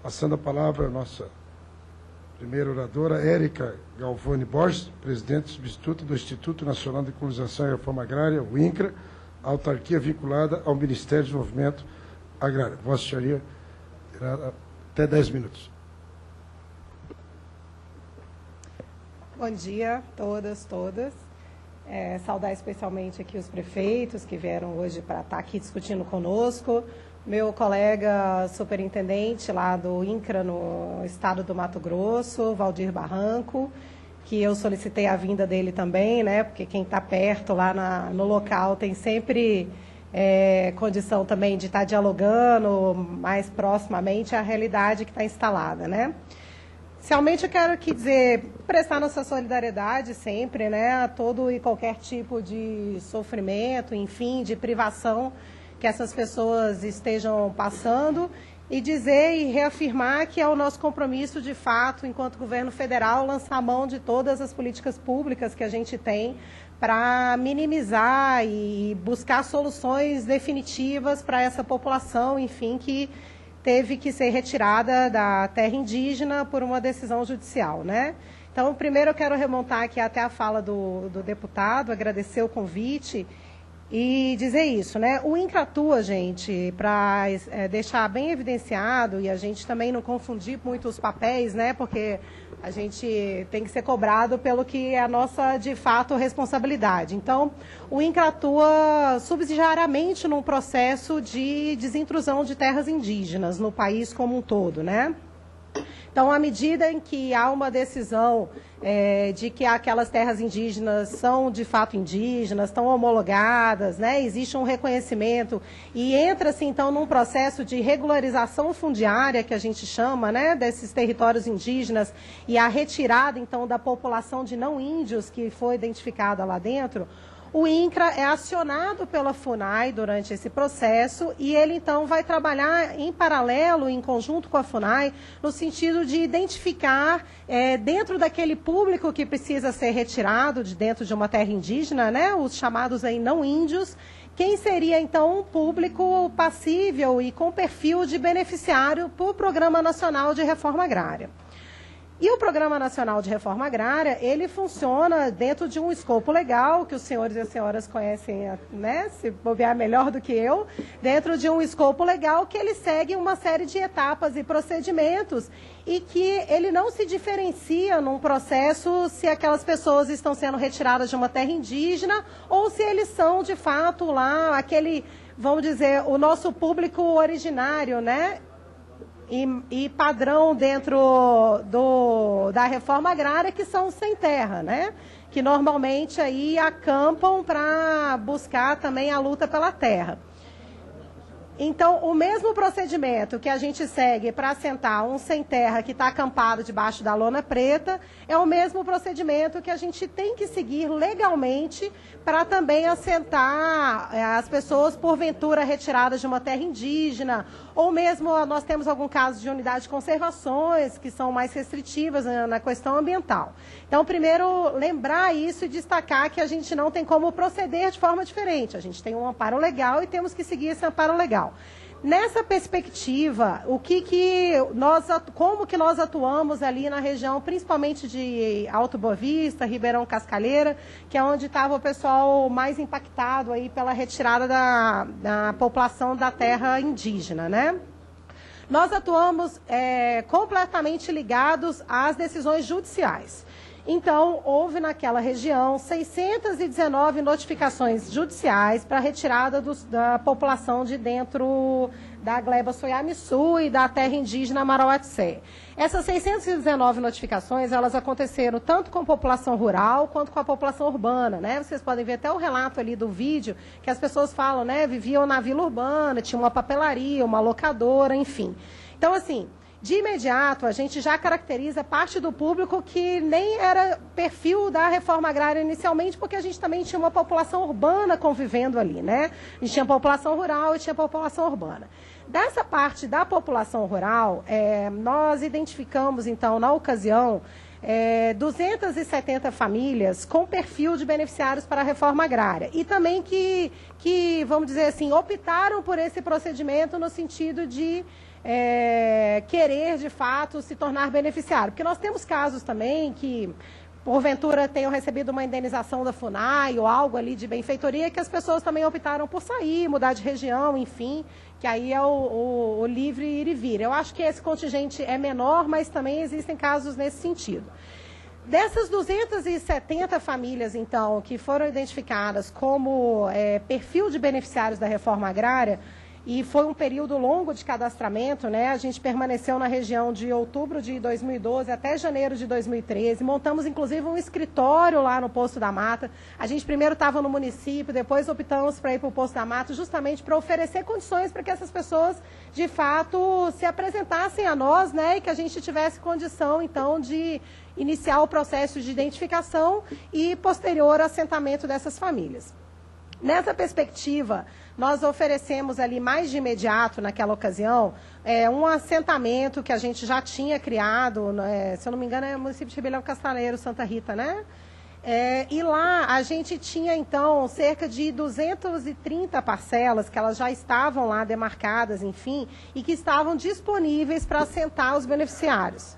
Passando a palavra à nossa primeira oradora, Érica Galvani Borges, presidente substituta do Instituto Nacional de Colonização e Reforma Agrária, o INCRA, autarquia vinculada ao Ministério do Desenvolvimento Agrário. Vossa Senhoria terá até 10 minutos. Bom dia a todas. Saudar especialmente aqui os prefeitos que vieram hoje para estar aqui discutindo conosco, meu colega superintendente lá do INCRA no estado do Mato Grosso, Valdir Barranco, que eu solicitei a vinda dele também, né, porque quem está perto lá no local tem sempre condição também de estar dialogando mais proximamente à realidade que está instalada, né. Inicialmente, eu quero aqui prestar nossa solidariedade sempre, né, a todo e qualquer tipo de sofrimento, enfim, de privação que essas pessoas estejam passando e dizer e reafirmar que é o nosso compromisso, de fato, enquanto governo federal, lançar mão de todas as políticas públicas que a gente tem para minimizar e buscar soluções definitivas para essa população, enfim, que teve que ser retirada da terra indígena por uma decisão judicial, né? Então, primeiro eu quero remontar aqui até a fala do deputado, agradecer o convite e dizer isso, né? O INCRA atua, gente, para deixar bem evidenciado e a gente também não confundir muito os papéis, né? Porque a gente tem que ser cobrado pelo que é a nossa, de fato, responsabilidade. Então, o INCRA atua subsidiariamente num processo de desintrusão de terras indígenas no país como um todo, né? Então, à medida em que há uma decisão de que aquelas terras indígenas são de fato indígenas, estão homologadas, né, existe um reconhecimento e entra-se então num processo de regularização fundiária, que a gente chama, né, desses territórios indígenas e a retirada então da população de não índios que foi identificada lá dentro, o INCRA é acionado pela FUNAI durante esse processo e ele, então, vai trabalhar em paralelo, em conjunto com a FUNAI, no sentido de identificar, dentro daquele público que precisa ser retirado de dentro de uma terra indígena, né, os chamados aí não índios, quem seria, então, um público passível e com perfil de beneficiário para o Programa Nacional de Reforma Agrária. E o Programa Nacional de Reforma Agrária, ele funciona dentro de um escopo legal, que os senhores e as senhoras conhecem, né, se bobear melhor do que eu, dentro de um escopo legal que ele segue uma série de etapas e procedimentos e que ele não se diferencia num processo se aquelas pessoas estão sendo retiradas de uma terra indígena ou se eles são, de fato, lá aquele, vamos dizer, o nosso público originário, né? E padrão dentro da reforma agrária, que são sem terra, né? Que normalmente aí acampam para buscar também a luta pela terra. Então, o mesmo procedimento que a gente segue para assentar um sem terra que está acampado debaixo da lona preta, é o mesmo procedimento que a gente tem que seguir legalmente para também assentar as pessoas, porventura, retiradas de uma terra indígena, ou mesmo nós temos algum caso de unidade de conservações, que são mais restritivas na questão ambiental. Então, primeiro, lembrar isso e destacar que a gente não tem como proceder de forma diferente. A gente tem um amparo legal e temos que seguir esse amparo legal. Nessa perspectiva, como que nós atuamos ali na região, principalmente de Alto Boa Vista, Ribeirão Cascalheira, que é onde estava o pessoal mais impactado aí pela retirada da população da terra indígena, né? Nós atuamos completamente ligados às decisões judiciais. Então, houve naquela região 619 notificações judiciais para retirada da população de dentro da gleba Soiamiçu e da terra indígena Marauatsé. Essas 619 notificações, elas aconteceram tanto com a população rural quanto com a população urbana, né? Vocês podem ver até o relato ali do vídeo, que as pessoas falam, né? Viviam na vila urbana, tinha uma papelaria, uma locadora, enfim. Então, assim, de imediato, a gente já caracteriza parte do público que nem era perfil da reforma agrária inicialmente, porque a gente também tinha uma população urbana convivendo ali, né? A gente tinha população rural e tinha população urbana. Dessa parte da população rural, nós identificamos, então, na ocasião, 270 famílias com perfil de beneficiários para a reforma agrária. E também que, vamos dizer assim, optaram por esse procedimento no sentido de querer, de fato, se tornar beneficiário. Porque nós temos casos também que, porventura, tenham recebido uma indenização da FUNAI ou algo ali de benfeitoria, que as pessoas também optaram por sair, mudar de região, enfim, que aí é o livre ir e vir. Eu acho que esse contingente é menor, mas também existem casos nesse sentido. Dessas 270 famílias, então, que foram identificadas como perfil de beneficiários da reforma agrária, e foi um período longo de cadastramento, né? A gente permaneceu na região de outubro de 2012 até janeiro de 2013, montamos inclusive um escritório lá no Poço da Mata. A gente primeiro estava no município, depois optamos para ir para o Poço da Mata, justamente para oferecer condições para que essas pessoas, de fato, se apresentassem a nós, né? E que a gente tivesse condição, então, de iniciar o processo de identificação e posterior assentamento dessas famílias. Nessa perspectiva, nós oferecemos ali mais de imediato, naquela ocasião, um assentamento que a gente já tinha criado, se eu não me engano, é o município de Ribeirão Castaleiro, Santa Rita, né? E lá a gente tinha, então, cerca de 230 parcelas, que elas já estavam lá demarcadas, enfim, e que estavam disponíveis para assentar os beneficiários.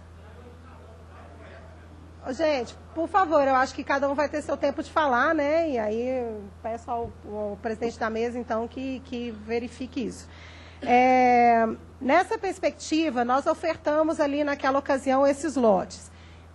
Gente, por favor, eu acho que cada um vai ter seu tempo de falar, né? E aí peço ao presidente da mesa, então, que verifique isso. Nessa perspectiva, nós ofertamos ali naquela ocasião esses lotes.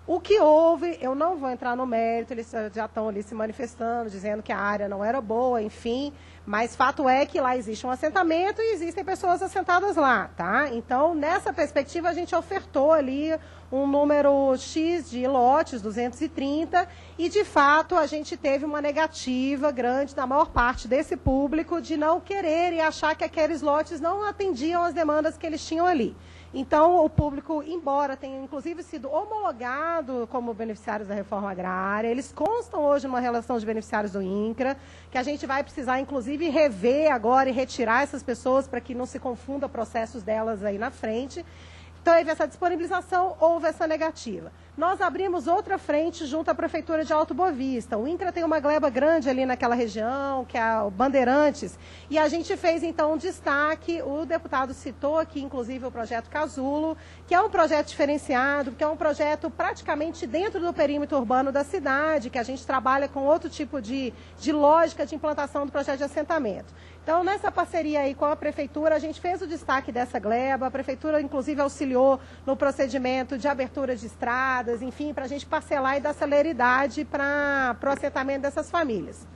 O que houve, eu não vou entrar no mérito, eles já estão ali se manifestando, dizendo que a área não era boa, enfim, mas fato é que lá existe um assentamento e existem pessoas assentadas lá, tá? Então, nessa perspectiva, a gente ofertou ali um número X de lotes, 230, e de fato a gente teve uma negativa grande da maior parte desse público de não querer e achar que aqueles lotes não atendiam às demandas que eles tinham ali. Então, o público, embora tenha inclusive sido homologado como beneficiários da reforma agrária, eles constam hoje numa relação de beneficiários do INCRA, que a gente vai precisar, inclusive, rever agora e retirar essas pessoas para que não se confunda processos delas aí na frente. Então, teve essa disponibilização, houve essa negativa. Nós abrimos outra frente junto à Prefeitura de Alto Boa Vista. O INCRA tem uma gleba grande ali naquela região, que é o Bandeirantes, e a gente fez, então, um destaque. O deputado citou aqui, inclusive, o projeto Casulo, que é um projeto diferenciado, que é um projeto praticamente dentro do perímetro urbano da cidade, que a gente trabalha com outro tipo de lógica de implantação do projeto de assentamento. Então, nessa parceria aí com a Prefeitura, a gente fez o destaque dessa gleba, a Prefeitura, inclusive, auxiliou no procedimento de abertura de estradas, enfim, para a gente parcelar e dar celeridade para o assentamento dessas famílias.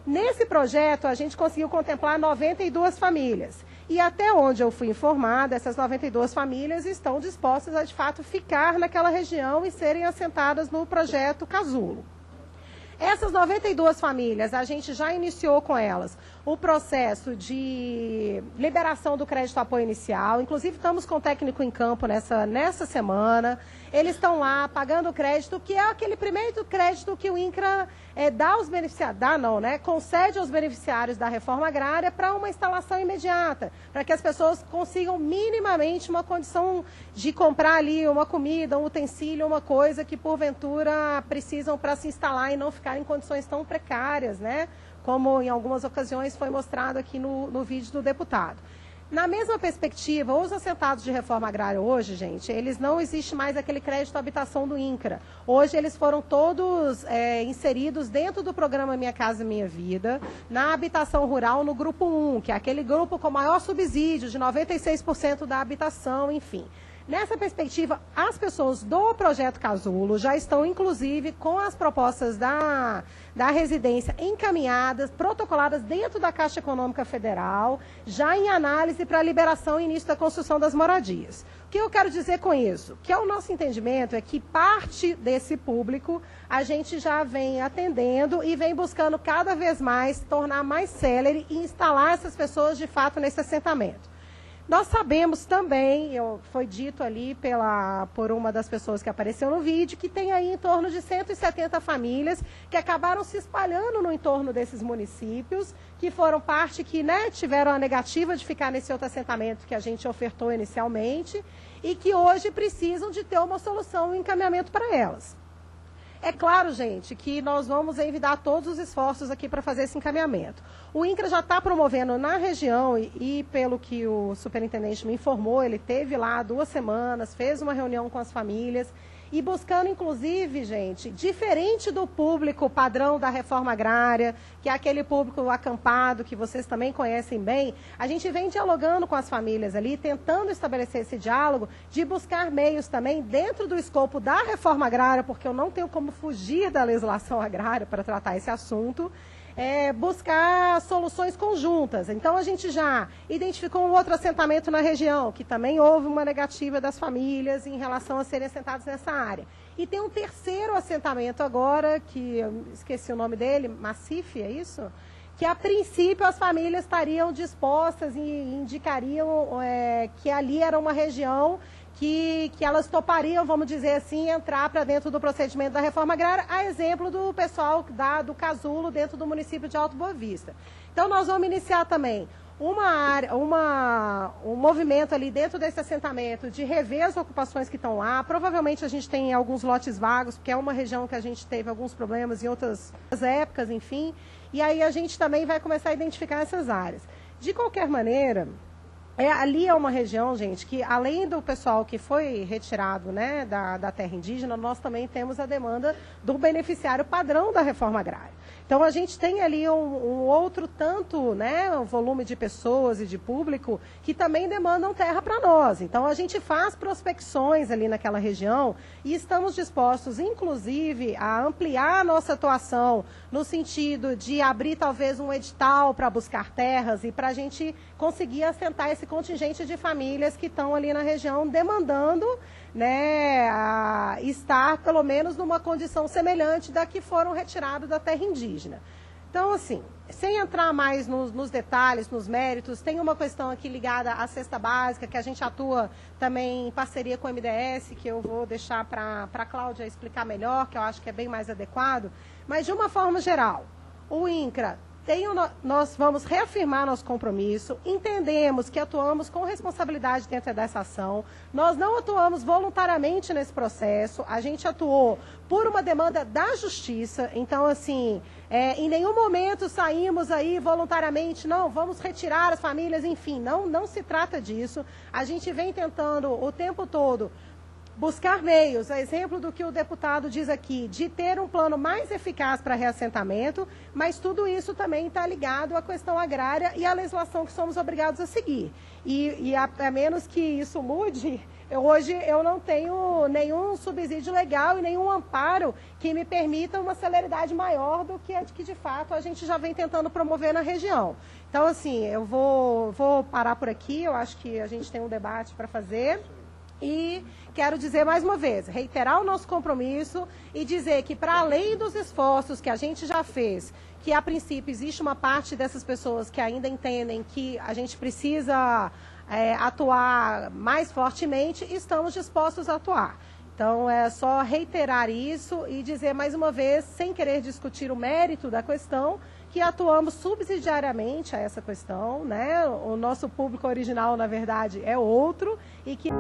Nesse projeto, a gente conseguiu contemplar 92 famílias. E até onde eu fui informada, essas 92 famílias estão dispostas a, de fato, ficar naquela região e serem assentadas no projeto Casulo. Essas 92 famílias, a gente já iniciou com elas o processo de liberação do crédito apoio inicial. Inclusive, estamos com o técnico em campo nessa semana. Eles estão lá pagando o crédito, que é aquele primeiro crédito que o INCRA dá aos beneficiários, concede aos beneficiários da reforma agrária para uma instalação imediata, para que as pessoas consigam minimamente uma condição de comprar ali uma comida, um utensílio, uma coisa que porventura precisam para se instalar e não ficar em condições tão precárias, né? Como em algumas ocasiões foi mostrado aqui no vídeo do deputado. Na mesma perspectiva, os assentados de reforma agrária hoje, gente, eles não existe mais aquele crédito à habitação do INCRA. Hoje eles foram todos inseridos dentro do programa Minha Casa Minha Vida, na habitação rural no grupo 1, que é aquele grupo com maior subsídio de 96% da habitação, enfim. Nessa perspectiva, as pessoas do projeto Casulo já estão, inclusive, com as propostas da residência encaminhadas, protocoladas dentro da Caixa Econômica Federal, já em análise para liberação e início da construção das moradias. O que eu quero dizer com isso? Que o nosso entendimento é que parte desse público a gente já vem atendendo e vem buscando cada vez mais tornar mais célere e instalar essas pessoas, de fato, nesse assentamento. Nós sabemos também, foi dito ali por uma das pessoas que apareceu no vídeo, que tem aí em torno de 170 famílias que acabaram se espalhando no entorno desses municípios, que foram parte que tiveram a negativa de ficar nesse outro assentamento que a gente ofertou inicialmente e que hoje precisam de ter uma solução, um encaminhamento para elas. É claro, gente, que nós vamos envidar todos os esforços aqui para fazer esse encaminhamento. O INCRA já está promovendo na região e pelo que o superintendente me informou, ele teve lá 2 semanas, fez uma reunião com as famílias e buscando, inclusive, gente, diferente do público padrão da reforma agrária, que é aquele público acampado, que vocês também conhecem bem, a gente vem dialogando com as famílias ali, tentando estabelecer esse diálogo, de buscar meios também dentro do escopo da reforma agrária, porque eu não tenho como fugir da legislação agrária para tratar esse assunto, buscar soluções conjuntas. Então, a gente já identificou um outro assentamento na região, que também houve uma negativa das famílias em relação a serem assentados nessa área. E tem um terceiro assentamento agora, que eu esqueci o nome dele, Macife, é isso? Que, a princípio, as famílias estariam dispostas e indicariam que ali era uma região que elas topariam, vamos dizer assim, entrar para dentro do procedimento da reforma agrária, a exemplo do pessoal do Casulo, dentro do município de Alto Boa Vista. Então, nós vamos iniciar também um movimento ali dentro desse assentamento de rever as ocupações que estão lá. Provavelmente a gente tem alguns lotes vagos, porque é uma região que a gente teve alguns problemas em outras épocas, enfim. E aí a gente também vai começar a identificar essas áreas. De qualquer maneira, ali é uma região, gente, que além do pessoal que foi retirado, né, da terra indígena, nós também temos a demanda do beneficiário padrão da reforma agrária. Então, a gente tem ali um outro tanto, né, um volume de pessoas e de público que também demandam terra para nós. Então, a gente faz prospecções ali naquela região e estamos dispostos, inclusive, a ampliar a nossa atuação no sentido de abrir, talvez, um edital para buscar terras e para a gente conseguir assentar esse contingente de famílias que estão ali na região demandando, né, a estar pelo menos numa condição semelhante da que foram retirados da terra indígena. Então, assim, sem entrar mais nos detalhes, nos méritos, tem uma questão aqui ligada à cesta básica, que a gente atua também em parceria com o MDS, que eu vou deixar para a Cláudia explicar melhor, que eu acho que é bem mais adequado. Mas, de uma forma geral, o INCRA nós vamos reafirmar nosso compromisso, entendemos que atuamos com responsabilidade dentro dessa ação, nós não atuamos voluntariamente nesse processo, a gente atuou por uma demanda da justiça, então, assim, em nenhum momento saímos aí voluntariamente, não, vamos retirar as famílias, enfim, não se trata disso, a gente vem tentando o tempo todo buscar meios, a exemplo do que o deputado diz aqui, de ter um plano mais eficaz para reassentamento, mas tudo isso também está ligado à questão agrária e à legislação que somos obrigados a seguir. E a menos que isso mude, hoje eu não tenho nenhum subsídio legal e nenhum amparo que me permita uma celeridade maior do que a que, de fato, a gente já vem tentando promover na região. Então, assim, eu vou parar por aqui, eu acho que a gente tem um debate para fazer. E quero dizer mais uma vez, reiterar o nosso compromisso e dizer que, para além dos esforços que a gente já fez, que a princípio existe uma parte dessas pessoas que ainda entendem que a gente precisa atuar mais fortemente, estamos dispostos a atuar. Então, é só reiterar isso e dizer mais uma vez, sem querer discutir o mérito da questão, que atuamos subsidiariamente a essa questão, né? O nosso público original, na verdade, é outro e que...